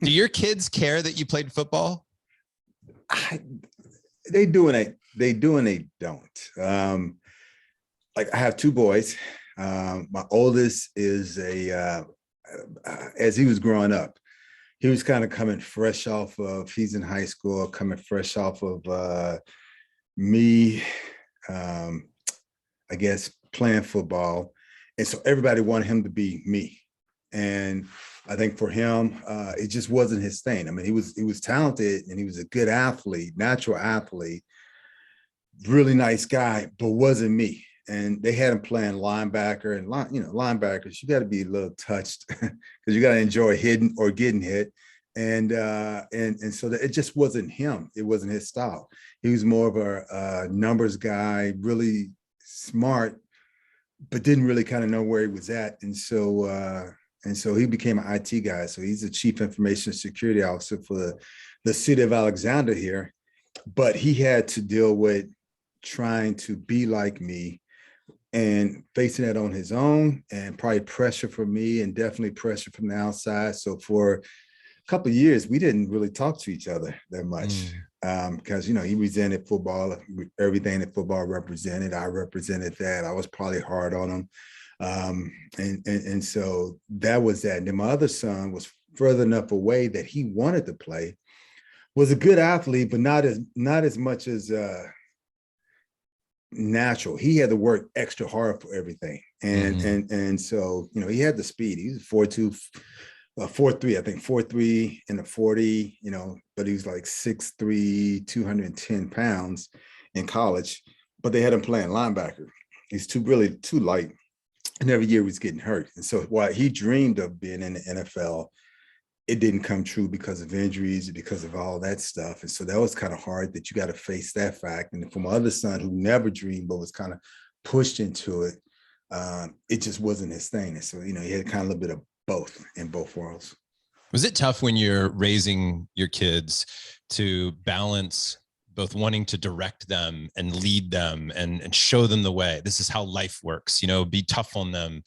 Do your kids care that you played football? They do and they don't. Like I have two boys. My oldest is as he was growing up, he was kind of coming fresh off of, he's in high school, coming fresh off of me, I guess, playing football. And so everybody wanted him to be me. And I think for him, it just wasn't his thing. I mean, he was talented and he was a good athlete, natural athlete, really nice guy, but wasn't me. And they had him playing linebacker, and linebackers, you got to be a little touched because you got to enjoy hitting or getting hit. And so that it just wasn't him. It wasn't his style. He was more of a numbers guy, really smart, but didn't really kind of know where he was at. And so he became an IT guy. So he's the chief information security officer for the city of Alexander here. But he had to deal with trying to be like me and facing that on his own, and probably pressure from me and definitely pressure from the outside. So for a couple of years, we didn't really talk to each other that much because, he represented football, everything that football represented. I represented that. I was probably hard on him. And so that was that. And then my other son was further enough away that he wanted to play, was a good athlete, but not as much as natural. He had to work extra hard for everything. And so, he had the speed. He was 4'2", 4'3", I think 4'3" in the 40, but he was like 6'3", 210 pounds in college, but they had him playing linebacker. He's too light. And every year he was getting hurt. And so while he dreamed of being in the NFL, it didn't come true because of injuries, because of all that stuff. And so that was kind of hard, that you got to face that fact. And for my other son, who never dreamed, but was kind of pushed into it, it just wasn't his thing. And so, he had kind of a little bit of both in both worlds. Was it tough when you're raising your kids to balance both wanting to direct them and lead them and show them the way? This is how life works, be tough on them,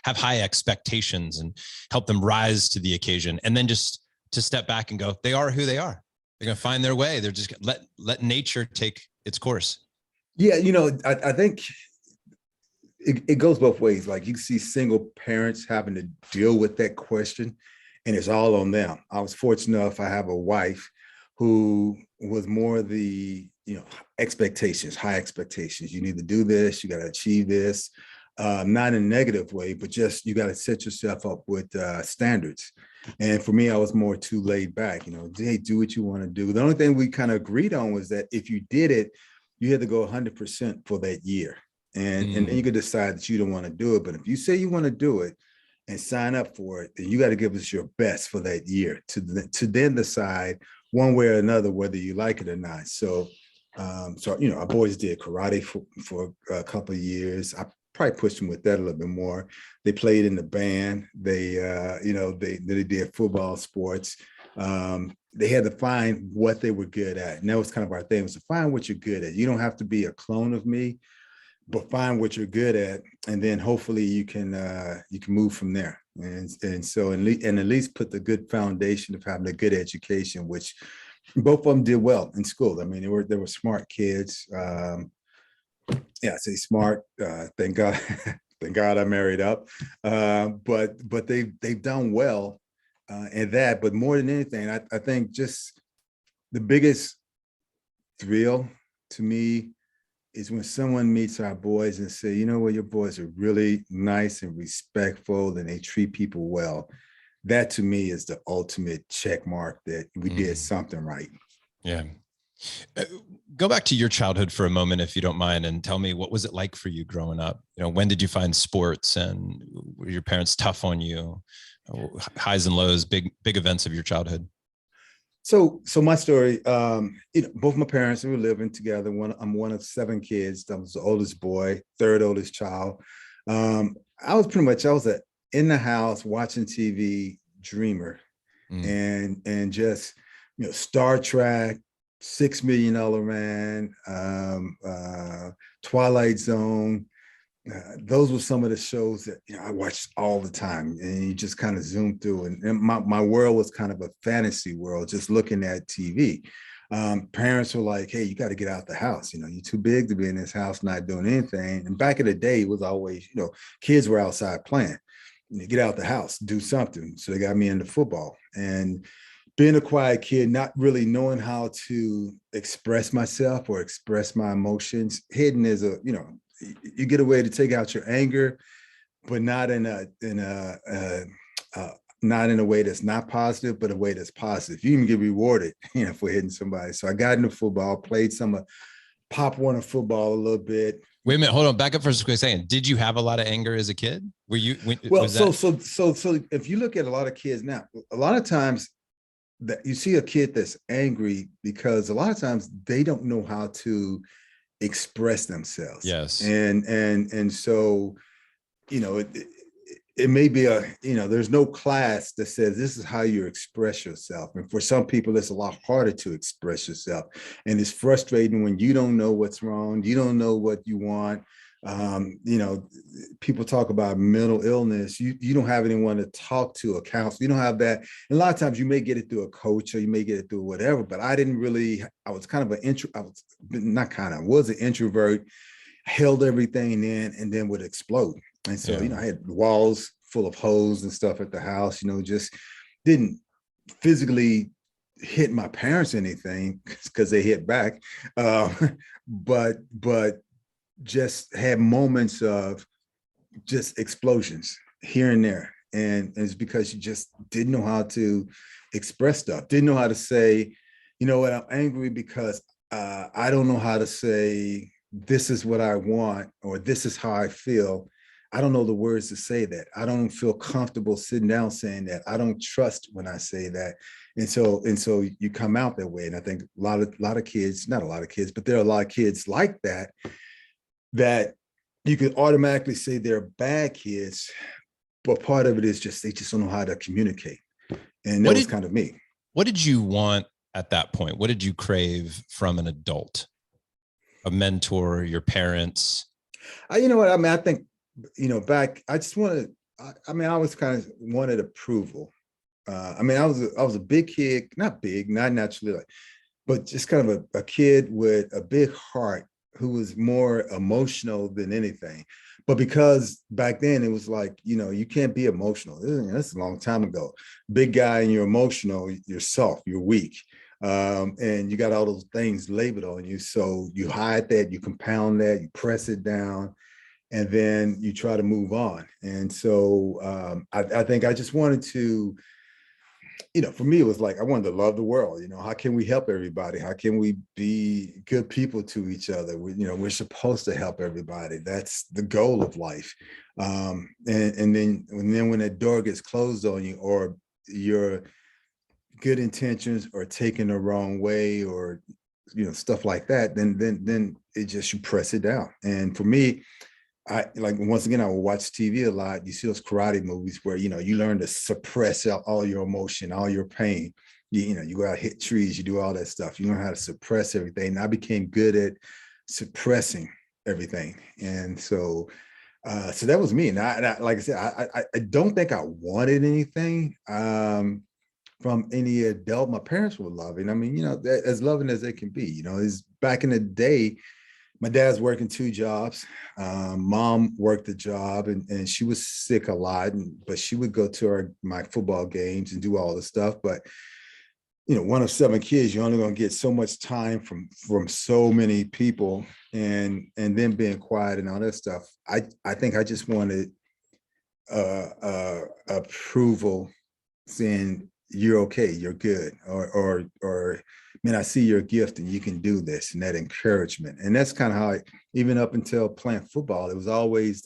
have high expectations and help them rise to the occasion. And then just to step back and go, they are who they are. They're going to find their way. They're just let nature take its course. Yeah. I think it goes both ways. Like you see single parents having to deal with that question, and it's all on them. I was fortunate enough, I have a wife who was more the, high expectations. You need to do this, you got to achieve this, not in a negative way, but just, you got to set yourself up with standards. And for me, I was more too laid back, hey, do what you want to do. The only thing we kind of agreed on was that if you did it, you had to go 100% for that year. And then you could decide that you don't want to do it. But if you say you want to do it and sign up for it, then you got to give us your best for that year to then decide one way or another whether you like it or not. So, our boys did karate for a couple of years. I probably pushed them with that a little bit more. They played in the band. They did football, sports. They had to find what they were good at. And that was kind of our thing, was to find what you're good at. You don't have to be a clone of me, but find what you're good at, and then hopefully you can move from there. And so at least put the good foundation of having a good education, which both of them did well in school. I mean, they were smart kids. I say smart. Thank God, thank God I married up. But they've done well in that. But more than anything, I think just the biggest thrill to me is when someone meets our boys and say, you know what, your boys are really nice and respectful and they treat people well. That to me is the ultimate check mark that we did something right. Yeah. Go back to your childhood for a moment, if you don't mind, and tell me, what was it like for you growing up? When did you find sports, and were your parents tough on you? Highs and lows, big events of your childhood. So my story, both my parents, we were living together. I'm one of 7 kids. I was the oldest boy, third oldest child. I was in the house watching TV dreamer, and just, Star Trek, $6 Million Man, Twilight Zone, those were some of the shows that I watched all the time, and you just kind of zoom through. And my world was kind of a fantasy world, just looking at TV. Parents were like, "Hey, you got to get out the house. You're too big to be in this house, not doing anything." And back in the day, it was always, kids were outside playing. Get out the house, do something. So they got me into football, and being a quiet kid, not really knowing how to express myself or express my emotions. Hidden is you get a way to take out your anger, but not in a way that's not positive, but a way that's positive. You even get rewarded, for hitting somebody. So I got into football, played some Pop Warner football a little bit. Wait a minute, hold on, back up for a quick second. Did you have a lot of anger as a kid? Were you? Well, so if you look at a lot of kids now, a lot of times that you see a kid that's angry because a lot of times they don't know how to express themselves. Yes. And so, it may be there's no class that says this is how you express yourself. And for some people, it's a lot harder to express yourself. And it's frustrating when you don't know what's wrong. You don't know what you want. People talk about mental illness. You don't have anyone to talk to, a counselor. You don't have that. And a lot of times you may get it through a coach or you may get it through whatever, but I was kind of was an introvert, held everything in and then would explode. And so, I had walls full of holes and stuff at the house, just didn't physically hit my parents or anything because they hit back. But just had moments of just explosions here and there. And it's because you just didn't know how to express stuff, didn't know how to say, you know what, I'm angry because I don't know how to say, this is what I want, or this is how I feel. I don't know the words to say that. I don't feel comfortable sitting down saying that. I don't trust when I say that. And so you come out that way. And I think a lot of kids, not a lot of kids, but there are a lot of kids like that you could automatically say they're bad kids, but part of it is just, they just don't know how to communicate. And that was kind of me. What did you want at that point? What did you crave from an adult? A mentor, your parents? You know what? I mean, I think, back, I just wanted, I always kind of wanted approval. I was a big kid, not big, not naturally, but just kind of a kid with a big heart who was more emotional than anything. But because back then it was like, you can't be emotional. That's a long time ago. Big guy and you're emotional, you're soft, you're weak. And you got all those things labeled on you. So you hide that, you compound that, you press it down, and then you try to move on. And so I think I just wanted to, for me, it was like, I wanted to love the world. How can we help everybody? How can we be good people to each other? We're supposed to help everybody. That's the goal of life. And then when that door gets closed on you, or your good intentions are taken the wrong way, or stuff like that, then it just, you press it down. And for me, once again, I will watch TV a lot. You see those karate movies where you learn to suppress all your emotion, all your pain. You go out, hit trees, you do all that stuff. You learn how to suppress everything. And I became good at suppressing everything. And so that was me. And I like I said, I don't think I wanted anything from any adult. My parents were loving. As loving as they can be. Is back in the day, my dad's working 2 jobs. Mom worked a job, and she was sick a lot, but she would go to my football games and do all the stuff. But, one of 7 kids, you're only going to get so much time from so many people, and then being quiet and all that stuff. I think I just wanted approval, saying, you're okay, you're good, or man, I see your gift and you can do this, and that encouragement. And that's kind of how even up until playing football, it was always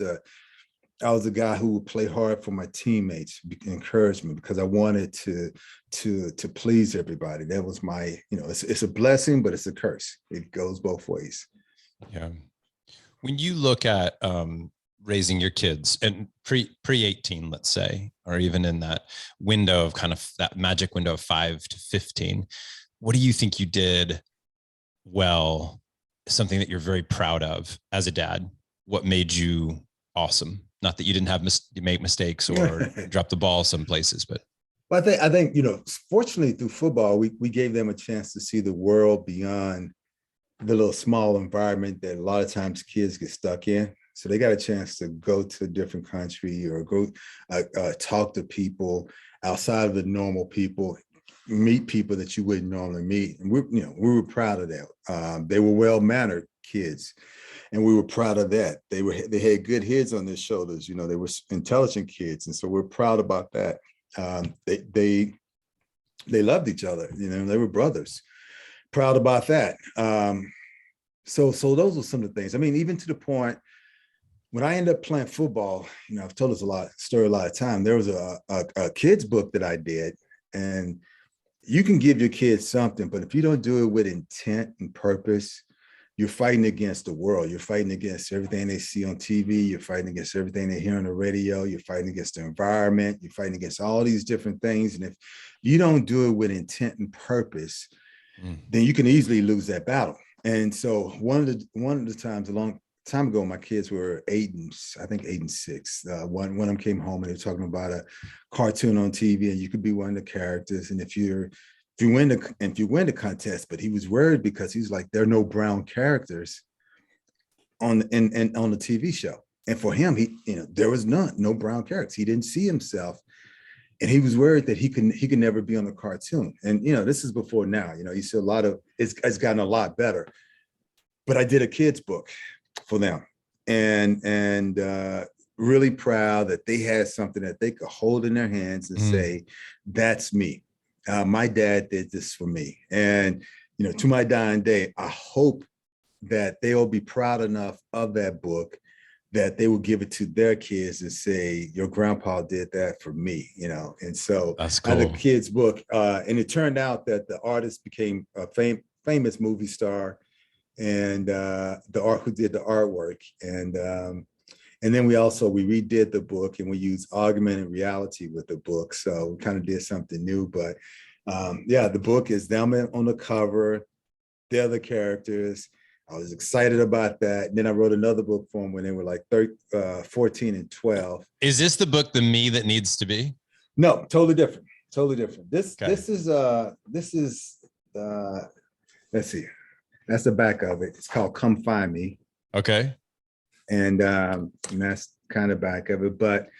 I was the guy who would play hard for my teammates, encouragement, because I wanted to please everybody. That was my, it's a blessing, but it's a curse. It goes both ways. Yeah. When you look at raising your kids and pre 18, let's say, or even in that window of kind of that magic window of 5 to 15, what do you think you did well? Something that you're very proud of as a dad? What made you awesome. Not that you didn't have make mistakes or drop the ball some places, but. Well, I think, fortunately through football, we gave them a chance to see the world beyond the little small environment that a lot of times kids get stuck in. So they got a chance to go to a different country or go talk to people outside of the normal people, meet people that you wouldn't normally meet. And we were proud of that. They were well-mannered kids, and we were proud of that. They had good heads on their shoulders. They were intelligent kids. And so we're proud about that. They loved each other. They were brothers. Proud about that. So those were some of the things. I mean, even to the point when I ended up playing football, I've told us a lot of time. There was a kid's book that I did, and you can give your kids something, but if you don't do it with intent and purpose, you're fighting against the world. You're fighting against everything they see on TV. You're fighting against everything they hear on the radio. You're fighting against the environment. You're fighting against all these different things. And if you don't do it with intent and purpose, then you can easily lose that battle. And so one of the times a long time ago, my kids were 8 and 6. One of them came home and they were talking about a cartoon on TV, and you could be one of the characters. And if you win the contest, but he was worried because he's like, there are no brown characters on the TV show. And for him, there was no brown characters. He didn't see himself. And he was worried that he could never be on a cartoon. And, this is before now, you see it's gotten a lot better, but I did a kid's book for them, and really proud that they had something that they could hold in their hands and say, that's me. My dad did this for me. And, to my dying day, I hope that they'll be proud enough of that book that they will give it to their kids and say, your grandpa did that for me, And so that's cool. I had a kid's book, and it turned out that the artist became a famous movie star, and who did the artwork. And then we redid the book, and we used augmented reality with the book. So we kind of did something new, but the book is them on the cover. They're the characters. I was excited about that. And then I wrote another book for them when they were like 14 and 12. Is this the book, The Me That Needs to Be? No, totally different. This is let's see. That's the back of it. It's called Come Find Me. Okay. And that's kind of back of it. But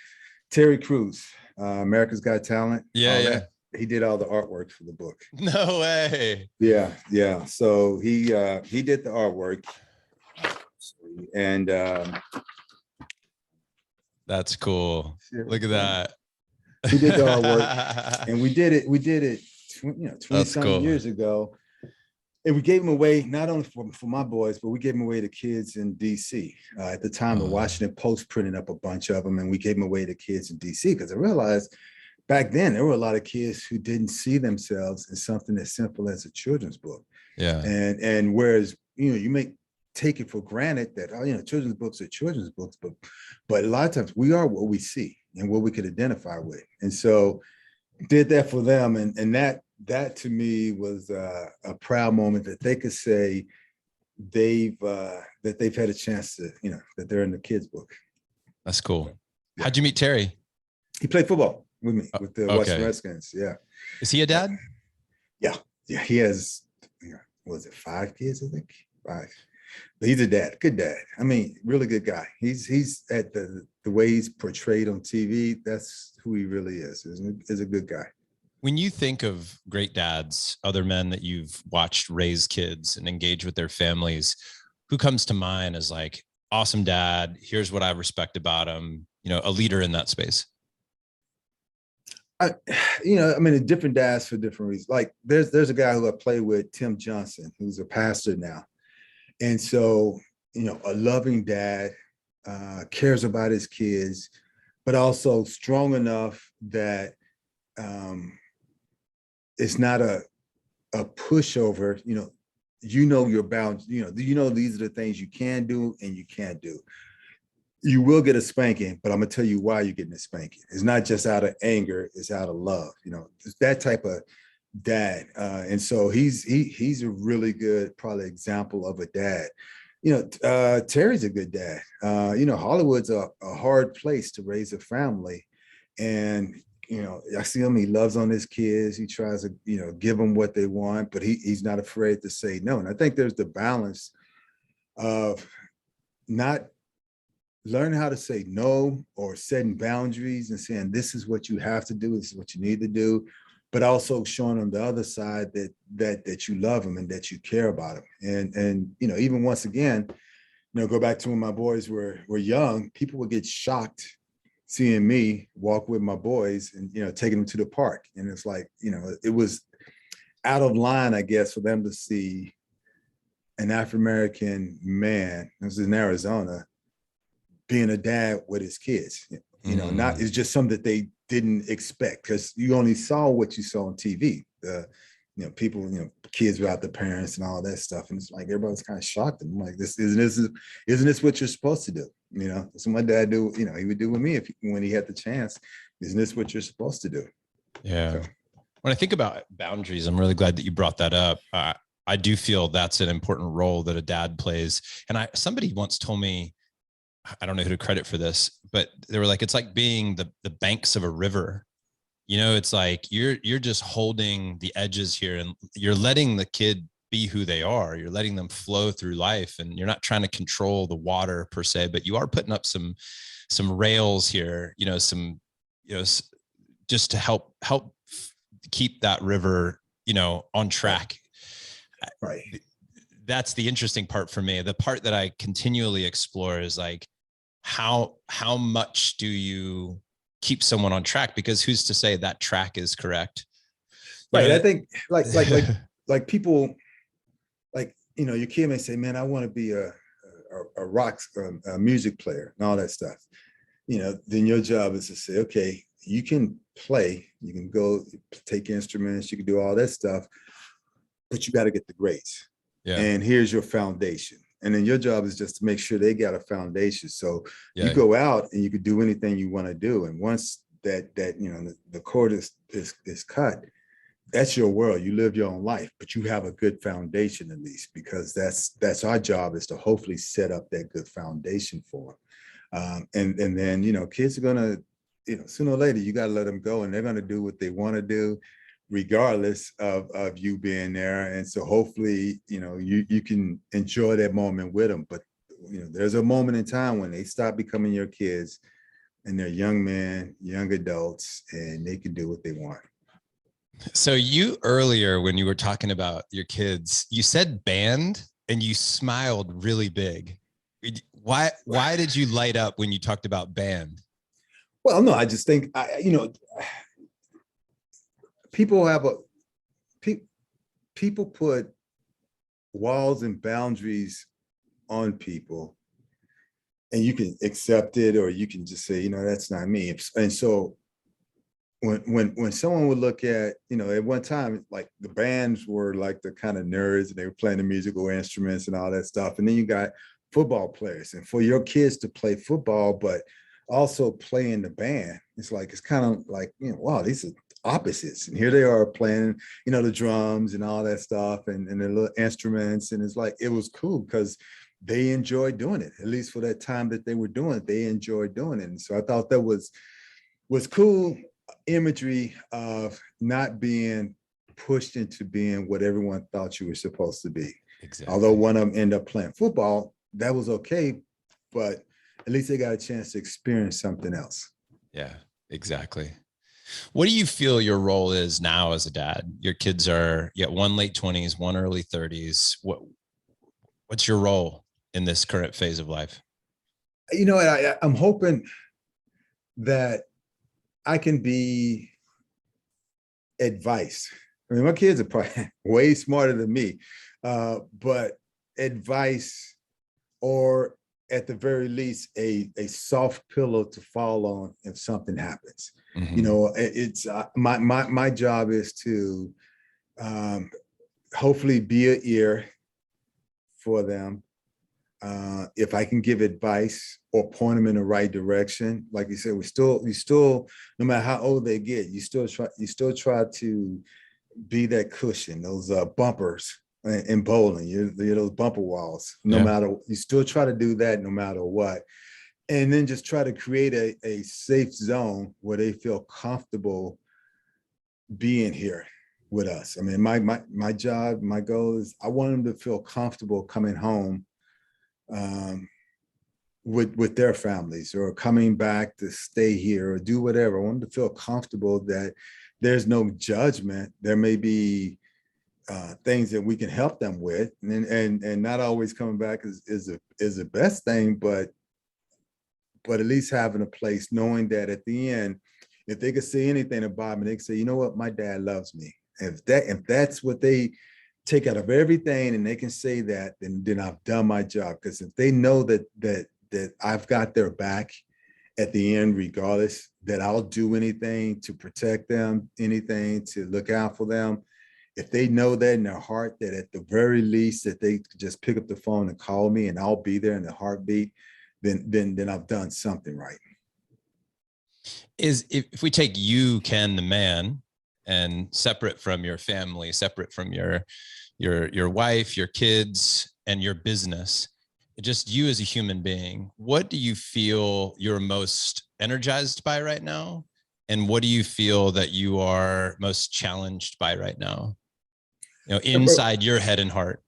Terry Crews, America's Got Talent. Yeah. He did all the artwork for the book. No way. Yeah. So he did the artwork, and that's cool. Look at that. He did the artwork, and we did it 20-something years ago. And we gave them away, not only for my boys, but we gave them away to kids in DC. At the time, the Washington Post printed up a bunch of them, and we gave them away to kids in DC because I realized back then there were a lot of kids who didn't see themselves in something as simple as a children's book. Yeah. And whereas, you may take it for granted that, children's books are children's books, but a lot of times we are what we see and what we could identify with. And so did that for them. And that to me was a proud moment that they could say they've had a chance to, that they're in the kids' book. That's cool. How'd you meet Terry? He played football with me, with the Washington Redskins. Yeah. Is he a dad? Yeah. He has, was it 5 kids? I think 5. But he's a dad, good dad. I mean, really good guy. He's at the way he's portrayed on TV. That's who he really is. Is a good guy. When you think of great dads, other men that you've watched raise kids and engage with their families, who comes to mind as like, awesome dad, here's what I respect about him, a leader in that space? Different dads for different reasons. Like there's a guy who I play with, Tim Johnson, who's a pastor now. And so, a loving dad, cares about his kids, but also strong enough that it's not a pushover, your bounds, these are the things you can do and you can't do. You will get a spanking, but I'm gonna tell you why you're getting a spanking. It's not just out of anger, it's out of love. It's that type of dad. And so he's a really good, probably example of a dad. Terry's a good dad. Hollywood's a hard place to raise a family. And, I see him, he loves on his kids. He tries to, give them what they want, but he's not afraid to say no. And I think there's the balance of not learning how to say no or setting boundaries and saying, this is what you have to do, this is what you need to do, but also showing them the other side that you love them and that you care about them. And even once again, go back to when my boys were young, people would get shocked seeing me walk with my boys and, taking them to the park. And it's like, it was out of line, I guess, for them to see an African-American man, this is in Arizona, being a dad with his kids. Not, it's just something that they didn't expect, because you only saw what you saw on TV. People, kids without the parents and all that stuff. And it's like, everybody's kind of shocked. And I'm like, isn't this what you're supposed to do? That's what my dad do, he would do with me when he had the chance. Isn't this what you're supposed to do? Yeah. So, when I think about boundaries, I'm really glad that you brought that up. I do feel that's an important role that a dad plays. And somebody once told me, I don't know who to credit for this, but they were like, it's like being the banks of a river. It's like you're just holding the edges here, and you're letting the kid be who they are. You're letting them flow through life, and you're not trying to control the water per se, but you are putting up some rails here, just to help keep that river, on track. Right. That's the interesting part for me. The part that I continually explore is like, how much do you keep someone on track? Because who's to say that track is correct? Right. I think like people, like, your kid may say, man, I want to be a rock, a music player and all that stuff. Then your job is to say, okay, you can play, you can go take instruments, you can do all that stuff, but you got to get the grades. Yeah. And here's your foundation. And then your job is just to make sure they got a foundation. So you go out and you can do anything you want to do. And once that the cord is cut, that's your world. You live your own life, but you have a good foundation at least, because that's our job, is to hopefully set up that good foundation for them. And then, kids are going to, sooner or later, you got to let them go, and they're going to do what they want to do, regardless of you being there. And so hopefully, you can enjoy that moment with them. But, there's a moment in time when they stop becoming your kids and they're young men, young adults, and they can do what they want. So you earlier, when you were talking about your kids, you said band and you smiled really big. Why did you light up when you talked about band? Well, no, I just think, people put walls and boundaries on people, and you can accept it, or you can just say, that's not me. And so when someone would look at, at one time, like, the bands were like the kind of nerds, and they were playing the musical instruments and all that stuff. And then you got football players, and for your kids to play football, but also play in the band, it's kind of like, wow, these are opposites. And here they are playing, the drums and all that stuff, and the little instruments. And it's like, it was cool because they enjoyed doing it. At least for that time that they were doing it, they enjoyed doing it. And so I thought that was cool imagery of not being pushed into being what everyone thought you were supposed to be. Exactly. Although one of them ended up playing football, that was okay, but at least they got a chance to experience something else. Yeah, exactly. What do you feel your role is now as a dad? Your kids are, one late 20s, one early 30s. What's your role in this current phase of life? I'm hoping that I can be advice. I mean, my kids are probably way smarter than me, but advice, or at the very least, a soft pillow to fall on if something happens. Mm-hmm. It's my job is to hopefully be an ear for them. If I can give advice or point them in the right direction, like you said, we still, no matter how old they get, you still try to be that cushion, those bumpers in bowling, you're those bumper walls, no Yeah. matter, you still try to do that no matter what. And then just try to create a safe zone where they feel comfortable being here with us. I mean, my job, my goal is I want them to feel comfortable coming home um, with their families or coming back to stay here or do whatever. I want them to feel comfortable that there's no judgment. There may be things that we can help them with, and not always coming back is the best thing, but at least having a place, knowing that at the end, if they could say anything about me, they could say, you know what, my dad loves me. If that's what they take out of everything, and they can say that, then I've done my job. Because if they know that I've got their back at the end, regardless, that I'll do anything to protect them, anything to look out for them. If they know that in their heart, that at the very least that they just pick up the phone and call me and I'll be there in a heartbeat, then I've done something right. Is if we take you, Ken, the man, and separate from your family, separate from your wife, your kids, and your business, just you as a human being, what do you feel you're most energized by right now? And what do you feel that you are most challenged by right now? You know, inside your head and heart.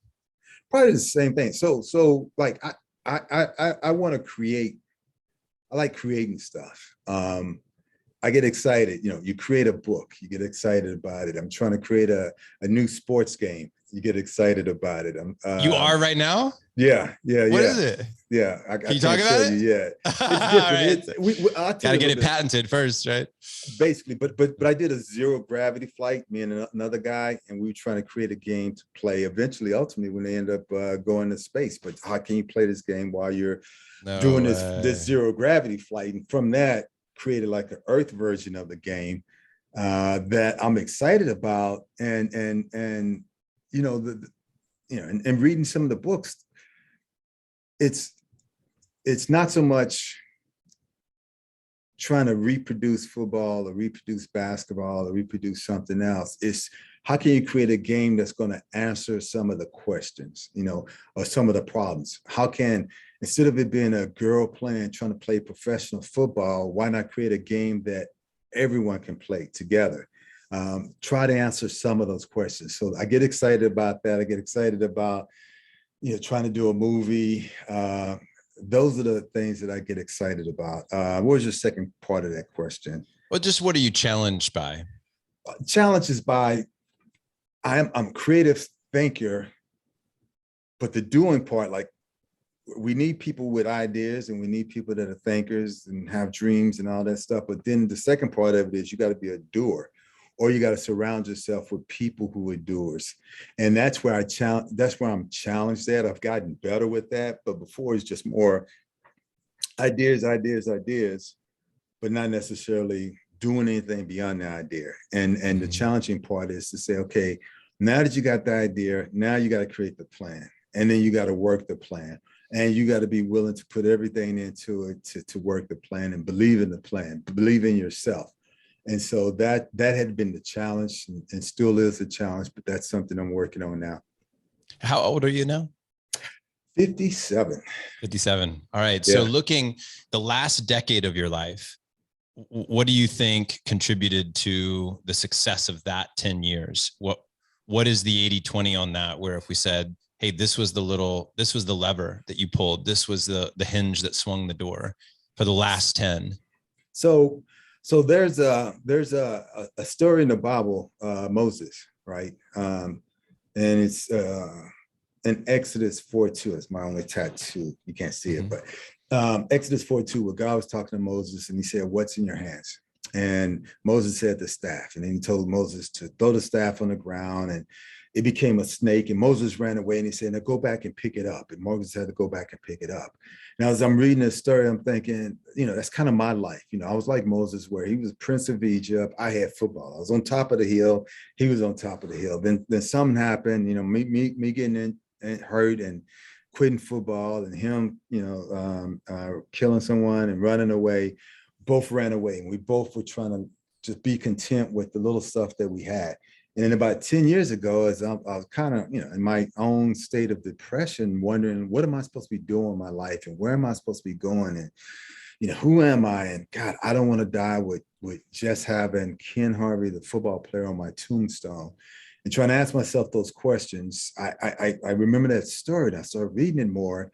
Probably the same thing. So like I want to create. I like creating stuff. I get excited. You know, you create a book, you get excited about it. I'm trying to create a new sports game. You get excited about it. You are right now? Yeah. What is it? Yeah, I Can you can't talk tell about you it? yet. It's different. Right. I'll tell Gotta you get a it bit. patented first, right? Basically, but I did a zero gravity flight, me and another guy, and we were trying to create a game to play eventually, ultimately, when they end up going to space. But how can you play this game while you're doing this zero gravity flight? And from that, created like an Earth version of the game that I'm excited about, and you know and reading some of the books, it's not so much trying to reproduce football or reproduce basketball or reproduce something else. It's how can you create a game that's going to answer some of the questions, or some of the problems? How can, instead of it being a girl trying to play professional football, why not create a game that everyone can play together? Try to answer some of those questions. So I get excited about that. I get excited about, trying to do a movie. Those are the things that I get excited about. What was your second part of that question? Well, just what are you challenged by? Challenges by, I'm a creative thinker, but the doing part, like, we need people with ideas and we need people that are thinkers and have dreams and all that stuff. But then the second part of it is you got to be a doer, or you got to surround yourself with people who are doers. And that's where I'm challenged at. I've gotten better with that. But before it's just more ideas, but not necessarily doing anything beyond the idea. And the challenging part is to say, okay, now that you got the idea, now you got to create the plan. And then you got to work the plan. And you got to be willing to put everything into it to work the plan and believe in the plan, believe in yourself. And so that had been the challenge and still is a challenge, but that's something I'm working on now. How old are you now? 57. 57. All right. Yeah. So looking the last decade of your life, what do you think contributed to the success of that 10 years? What is the 80-20 on that? Where if we said, hey, this was the lever that you pulled, this was the hinge that swung the door for the last 10. So there's a story in the Bible, Moses, right? And it's in Exodus 4:2. It's my only tattoo. You can't see it, but Exodus 4:2, where God was talking to Moses and he said, "What's in your hands?" And Moses said, "The staff." And then he told Moses to throw the staff on the ground, and it became a snake. And Moses ran away and he said, "Now go back and pick it up." And Moses had to go back and pick it up. Now, as I'm reading this story, I'm thinking, that's kind of my life. I was like Moses, where he was Prince of Egypt. I had football. I was on top of the hill. He was on top of the hill. Then something happened, me getting hurt and quitting football, and him, killing someone and running away. Both ran away, and we both were trying to just be content with the little stuff that we had. And then about 10 years ago, as I was kind of, in my own state of depression, wondering, what am I supposed to be doing in my life, and where am I supposed to be going? And, who am I? And God, I don't want to die with just having Ken Harvey, the football player, on my tombstone. And trying to ask myself those questions, I remember that story, and I started reading it more.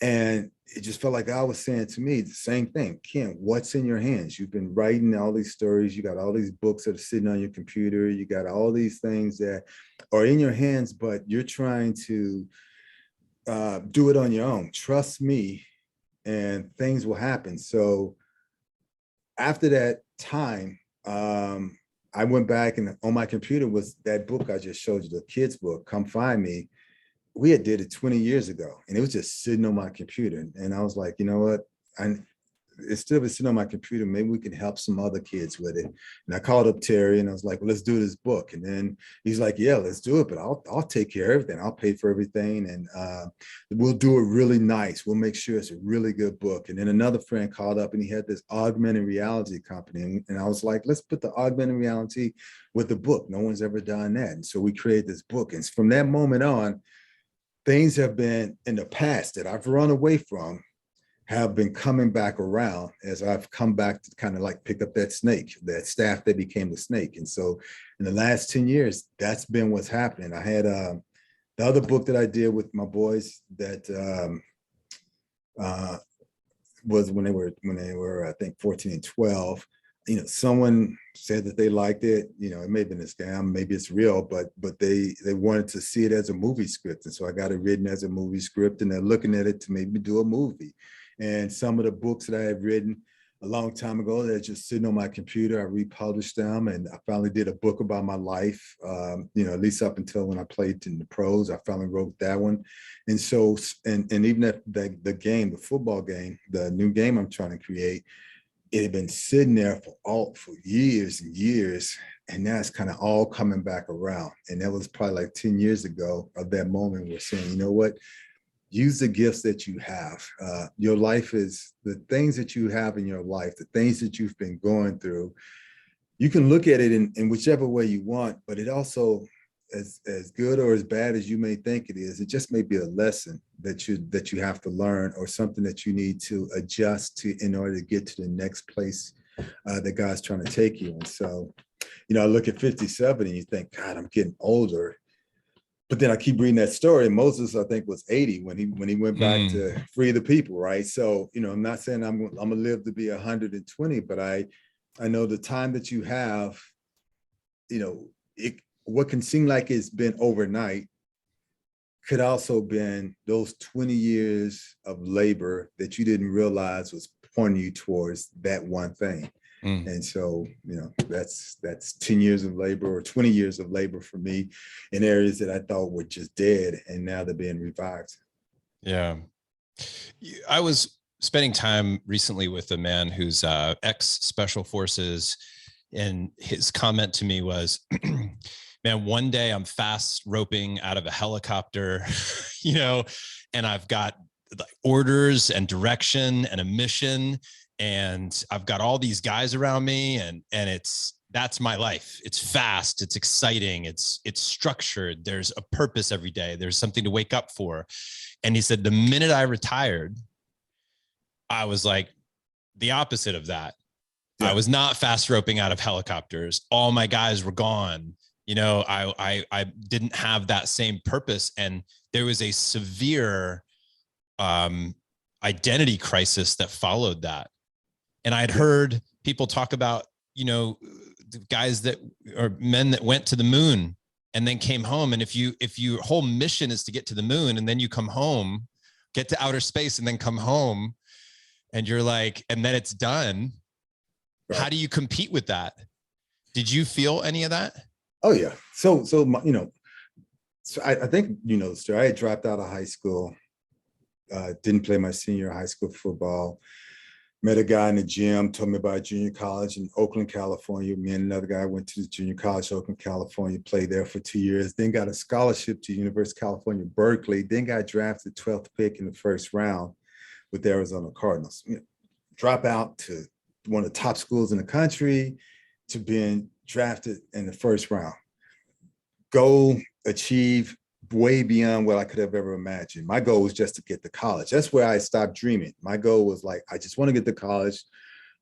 And it just felt like God was saying to me the same thing. Ken, what's in your hands? You've been writing all these stories. You got all these books that are sitting on your computer. You got all these things that are in your hands, but you're trying to do it on your own. Trust me, and things will happen. So after that time, I went back, and on my computer was that book I just showed you, the kids book, Come Find Me. We had did it 20 years ago, and it was just sitting on my computer. And I was like, you know what? It's still been sitting on my computer. Maybe we can help some other kids with it. And I called up Terry, and I was like, well, let's do this book. And then he's like, yeah, let's do it, but I'll take care of everything. I'll pay for everything. And we'll do it really nice. We'll make sure it's a really good book. And then another friend called up, and he had this augmented reality company. And I was like, let's put the augmented reality with the book. No one's ever done that. And so we created this book. And from that moment on, things have been in the past that I've run away from have been coming back around as I've come back to kind of like pick up that snake, that staff that became the snake. And so in the last 10 years, that's been what's happening. I had the other book that I did with my boys that was when they were, I think, 14 and 12. Someone said that they liked it. It may have been a scam, maybe it's real, but they wanted to see it as a movie script. And so I got it written as a movie script, and they're looking at it to maybe do a movie. And some of the books that I have written a long time ago, they're just sitting on my computer. I republished them, and I finally did a book about my life. At least up until when I played in the pros, I finally wrote that one. And so, and even the game, the football game, the new game I'm trying to create, it had been sitting there for years and years, and now it's kind of all coming back around. And that was probably like 10 years ago of that moment we're saying, you know what? Use the gifts that you have. Your life is the things that you have in your life, the things that you've been going through. You can look at it in whichever way you want, but it also, as good or as bad as you may think it is, it just may be a lesson that you have to learn, or something that you need to adjust to in order to get to the next place that God's trying to take you. And so, I look at 57 and you think, God, I'm getting older. But then I keep reading that story. And Moses, I think, was 80 when he went back to free the people, right? So, I'm not saying I'm gonna live to be 120, but I know the time that you have, what can seem like it's been overnight could also been those 20 years of labor that you didn't realize was pointing you towards that one thing. And so, that's 10 years of labor, or 20 years of labor for me in areas that I thought were just dead, and now they're being revived. Yeah. I was spending time recently with a man who's ex-special forces, and his comment to me was, man, one day I'm fast roping out of a helicopter, and I've got orders and direction and a mission, and I've got all these guys around me, and that's my life. It's fast, it's exciting, it's structured. There's a purpose every day. There's something to wake up for. And he said, the minute I retired, I was like the opposite of that. Yeah. I was not fast roping out of helicopters. All my guys were gone. I didn't have that same purpose. And there was a severe identity crisis that followed that. And I'd heard people talk about, guys that are men that went to the moon and then came home. And if your whole mission is to get to the moon, and then you come home, get to outer space, and then come home, and you're like, and then it's done. Right. How do you compete with that? Did you feel any of that? Oh yeah. So I think, I had dropped out of high school, didn't play my senior high school football. Met a guy in the gym, told me about junior college in Oakland, California. Me and another guy went to the junior college, Oakland, California, played there for 2 years, then got a scholarship to University of California, Berkeley, then got drafted 12th pick in the first round with the Arizona Cardinals. Drop out to one of the top schools in the country, to being drafted in the first round. goal achieved way beyond what I could have ever imagined. My goal was just to get to college. That's where I stopped dreaming. My goal was like, I just want to get to college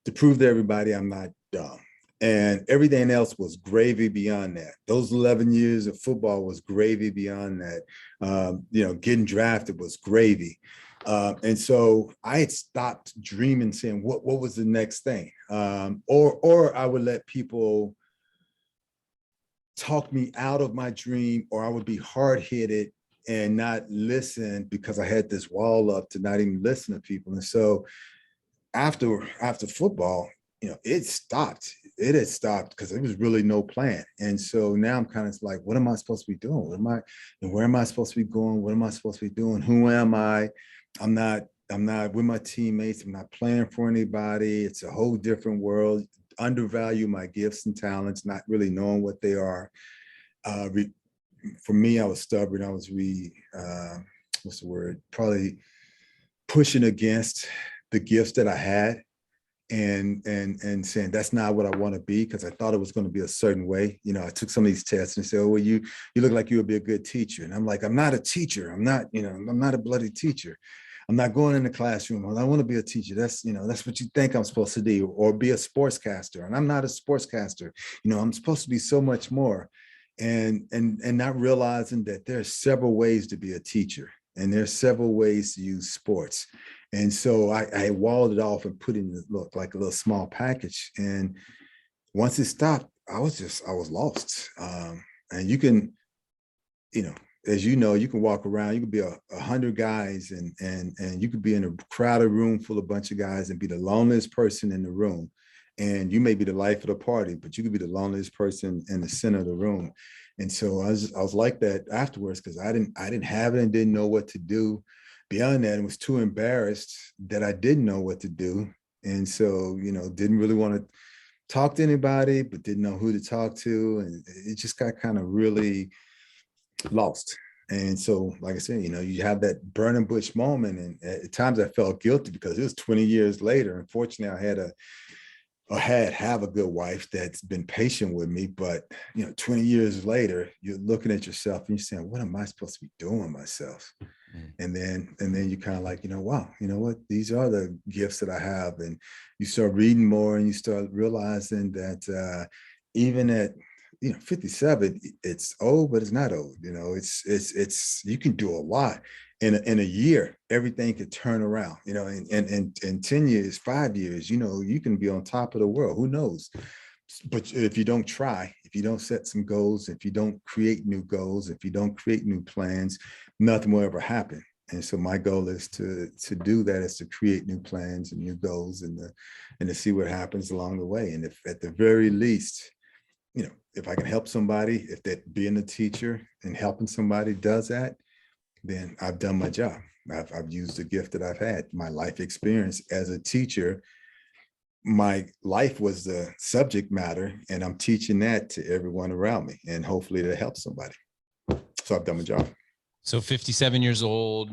to prove to everybody I'm not dumb. And everything else was gravy beyond that. Those 11 years of football was gravy beyond that. Getting drafted was gravy. And so I had stopped dreaming, saying, what was the next thing? Or I would let people talk me out of my dream, or I would be hard-headed and not listen because I had this wall up to not even listen to people. And so after football, it stopped. It had stopped because there was really no plan. And so now I'm kind of like, what am I supposed to be doing? Where am I supposed to be going? What am I supposed to be doing? Who am I? I'm not with my teammates. I'm not playing for anybody. It's a whole different world. Undervalue my gifts and talents, not really knowing what they are. For me, I was stubborn. I was probably pushing against the gifts that I had and saying that's not what I want to be, because I thought it was going to be a certain way. I took some of these tests and said, oh, well, you look like you would be a good teacher. And I'm like, I'm not a teacher. I'm not a bloody teacher. I'm not going in the classroom. I want to be a teacher. That's what you think I'm supposed to do, or be a sportscaster. And I'm not a sportscaster. I'm supposed to be so much more. And not realizing that there are several ways to be a teacher, and there's several ways to use sports. And so I walled it off and put it in like a little small package. And once it stopped, I was lost. And you can, as you can walk around, you could be 100 guys and you could be in a crowded room full of a bunch of guys and be the loneliest person in the room. And you may be the life of the party, but you could be the loneliest person in the center of the room. And so I was like that afterwards, because I didn't have it and didn't know what to do. Beyond that, I was too embarrassed that I didn't know what to do. And so, didn't really want to talk to anybody, but didn't know who to talk to. And it just got kind of really lost. And so, like I said, you have that burning bush moment. And at times I felt guilty because it was 20 years later. Unfortunately, have a good wife that's been patient with me, but 20 years later, you're looking at yourself and you're saying, what am I supposed to be doing with myself? And then you kind of like, wow, what? These are the gifts that I have. And you start reading more and you start realizing that even at 57, it's old, but it's not old. It's you can do a lot. In a year, everything could turn around, in 10 years, 5 years, you can be on top of the world. Who knows? But if you don't try, if you don't set some goals, if you don't create new goals, if you don't create new plans, nothing will ever happen. And so my goal is to do that, is to create new plans and new goals, and to see what happens along the way. And if at the very least, if I can help somebody, if that being a teacher and helping somebody does that, then I've done my job. I've used the gift that I've had, my life experience as a teacher. My life was the subject matter, and I'm teaching that to everyone around me, and hopefully that helps somebody. So I've done my job. So 57 years old,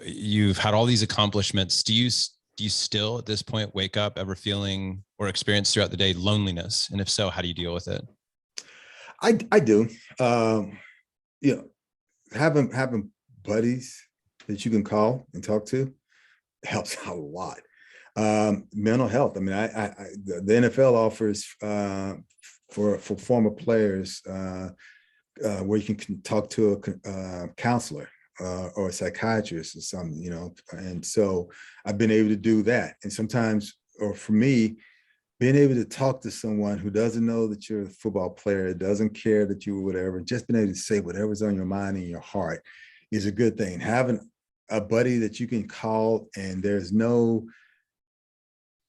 you've had all these accomplishments. Do you still at this point wake up ever feeling or experience throughout the day loneliness? And if so, how do you deal with it? I do. Having buddies that you can call and talk to helps out a lot. Mental health. I mean, the NFL offers for former players where you can talk to a counselor or a psychiatrist or something, and so I've been able to do that. And sometimes, or for me, being able to talk to someone who doesn't know that you're a football player, doesn't care that you were whatever, just being able to say whatever's on your mind and your heart is a good thing. Having a buddy that you can call and there's no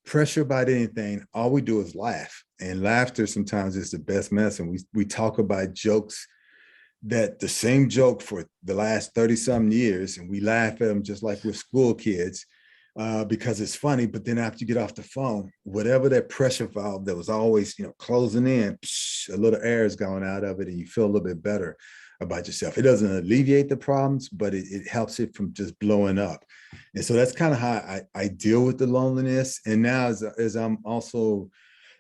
pressure about anything, all we do is laugh. And laughter sometimes is the best medicine. We talk about jokes, that the same joke for the last 30-some years, and we laugh at them just like we're school kids. Because it's funny, but then after you get off the phone, whatever that pressure valve that was always, closing in, a little air is going out of it, and you feel a little bit better about yourself. It doesn't alleviate the problems, but it helps it from just blowing up. And so that's kind of how I deal with the loneliness. And now as I'm also,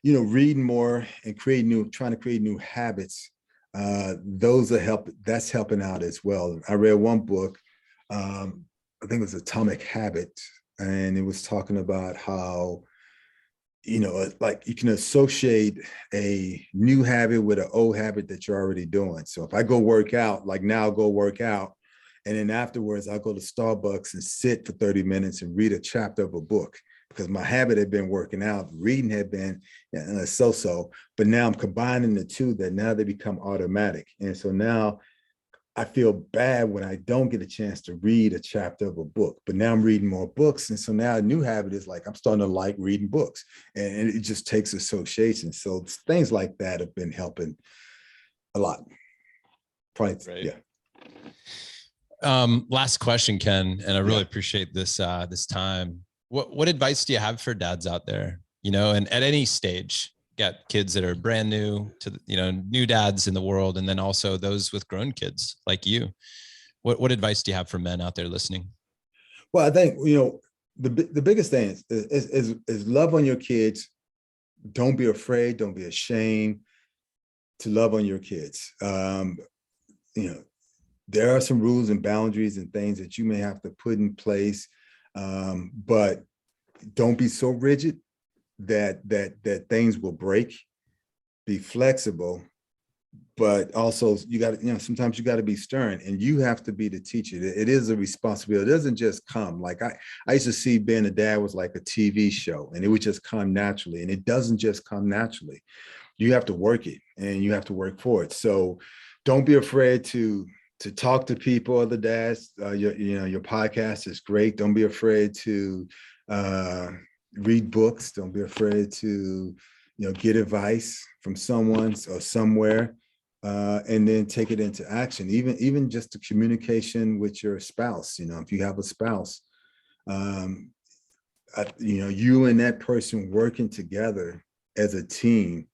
reading more and trying to create new habits, That's helping out as well. I read one book, I think it was Atomic Habit, and it was talking about how, like you can associate a new habit with an old habit that you're already doing. So if I go work out, like now I'll go work out, and then afterwards I'll go to Starbucks and sit for 30 minutes and read a chapter of a book, because my habit had been working out, reading had been so-so, but now I'm combining the two, that now they become automatic. And so now I feel bad when I don't get a chance to read a chapter of a book, but now I'm reading more books. And so now a new habit is like, I'm starting to like reading books, and it just takes association. So things like that have been helping a lot. Probably, Right. yeah. Last question, Ken, and I really appreciate this time. What advice do you have for dads out there? And at any stage, got kids that are brand new to, new dads in the world, and then also those with grown kids like you. What advice do you have for men out there listening? Well, I think, the biggest thing is love on your kids. Don't be afraid. Don't be ashamed to love on your kids. There are some rules and boundaries and things that you may have to put in place, but don't be so rigid that things will break. Be flexible, but also you got to, sometimes you got to be stern, and you have to be the teacher. It is a responsibility. It doesn't just come. Like I used to see being a dad was like a TV show, and it would just come naturally, and it doesn't just come naturally. You have to work it, and you have to work for it. So don't be afraid to talk to people, other dads. Your podcast is great. Don't be afraid to read books. Don't be afraid to get advice from someone or somewhere, and then take it into action. Even just the communication with your spouse. If you have a spouse, you and that person working together as a team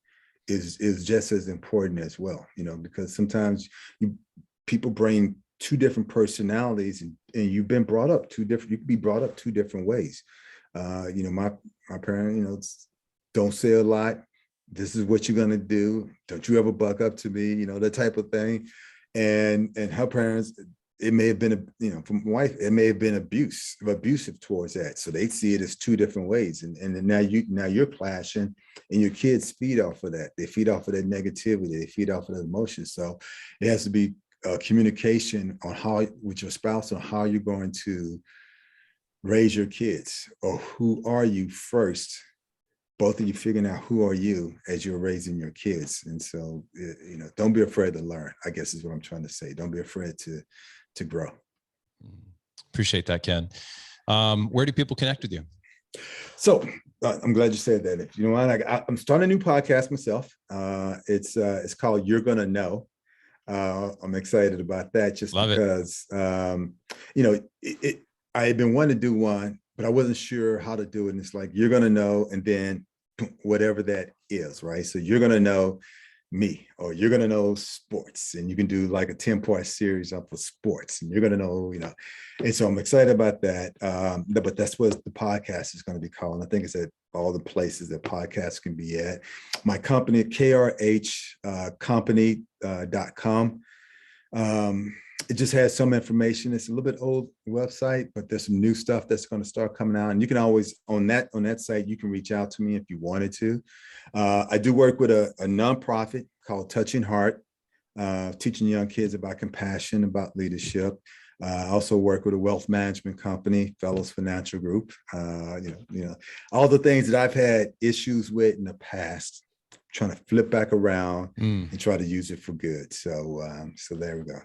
is just as important as well. Because sometimes people bring two different personalities, and you've been brought up two different. You can be brought up two different ways. My parents, don't say a lot. This is what you're gonna do. Don't you ever buck up to me? That type of thing. And her parents, it may have been from my wife, it may have been abusive towards that. So they see it as two different ways, and now you're clashing, and your kids feed off of that. They feed off of that negativity. They feed off of that emotion. So it has to be communication with your spouse on how you're going to raise your kids, or who are you first. Both of you figuring out who are you as you're raising your kids. And so, don't be afraid to learn, I guess is what I'm trying to say. Don't be afraid to grow. Appreciate that, Ken. Where do people connect with you? So I'm glad you said that. If you know what, I'm starting a new podcast myself. It's called You're Gonna Know. I'm excited about that, just Love because I had been wanting to do one, but I wasn't sure how to do it. And it's like, you're gonna know, and then whatever that is, right? So you're gonna know me, or you're gonna know sports, and you can do like a 10-part series up for sports, and you're gonna know, And so I'm excited about that. But that's what the podcast is going to be called. I think it's at all the places that podcasts can be at. My company, krhcompany.com. It just has some information. It's a little bit old website, but there's some new stuff that's going to start coming out. And you can always, on that site, you can reach out to me if you wanted to. I do work with a nonprofit called Touching Heart, teaching young kids about compassion, about leadership. I also work with a wealth management company, Fellows Financial Group. All the things that I've had issues with in the past, trying to flip back around and try to use it for good. So there we go.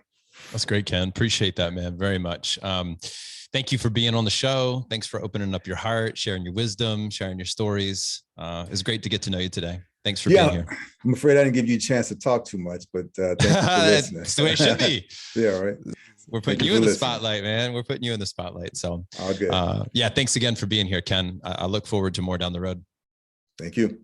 That's great, Ken. Appreciate that, man, very much. Thank you for being on the show. Thanks for opening up your heart, sharing your wisdom, sharing your stories. It's great to get to know you today. Thanks for being here. I'm afraid I didn't give you a chance to talk too much, but thank you for listening. That's the way it should be. Yeah, right. We're putting you in the spotlight, man. We're putting you in the spotlight. So, all good. Thanks again for being here, Ken. I look forward to more down the road. Thank you.